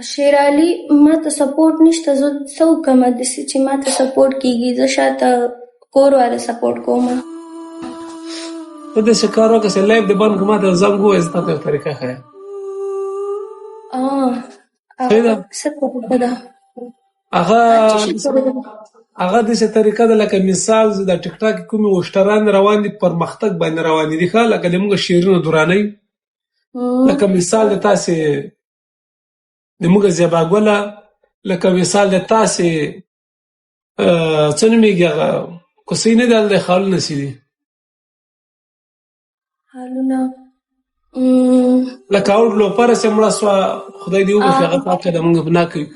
شیر علي ماته سپورټ نشته، زه څه وکړم داسې چې ماته سپورټ کېږي؟ زه شاته کور والا سپورټ کومه. ته داسې کار وکړه چې لایف دې بند کړه، ماته زنګ ووایه، زه تاته یوه طریقه ښیم. صحیح ده؟ څه طریقه ده؟ هغه داسې طریقه ده لکه مثال د ټیک ټاک کې کومې وشتران روان دي، پرمختګ باندې روان دي ښه، لکه زموږ شعرونه درانۍ، لکه مثال د تاسې زموږ زیبا ګله، لکه مثال د تاسې څه نومېږي هغه کوسۍ نه دي هلته خالونه چې دي حالونه لکه اوټ لوپره چې مړه شوه، خدای دې وبخښي، هغه پاکه ده، موږ نه کوي.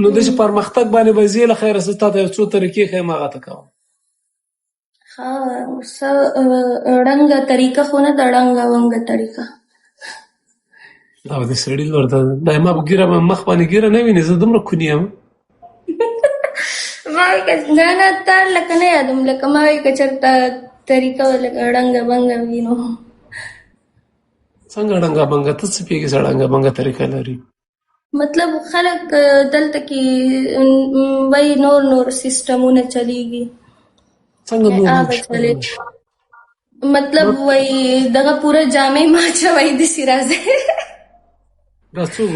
نو داسې پرمختګ باندې به ځې، له خیره زه تاته یو څو طریقې ښیم، هغه ته کوم. ښه څه ړنګه طریقه خو نه ده، ړنګه ونګه طریقه. دا به د سړي لور ده، دا ما په ږیره مخ باندې ږیره نه وینې، زه دومره کونی یم. ما وایي که نه تا لکه نه یادوم، لکه ما وایي که چېرته طریقه لکه ړنګه بنګه وي نو څنګه ړنګه بنګه؟ ته څه پوهېږې چې ړنګه بنګه طریقه لري؟ مطلب خلک دلته کې وایي نور سیسټمونه چلیږي. څنګه نور مطلب وایي دغه پوره جامې ما اچوئ داسې راځئ. دا څوک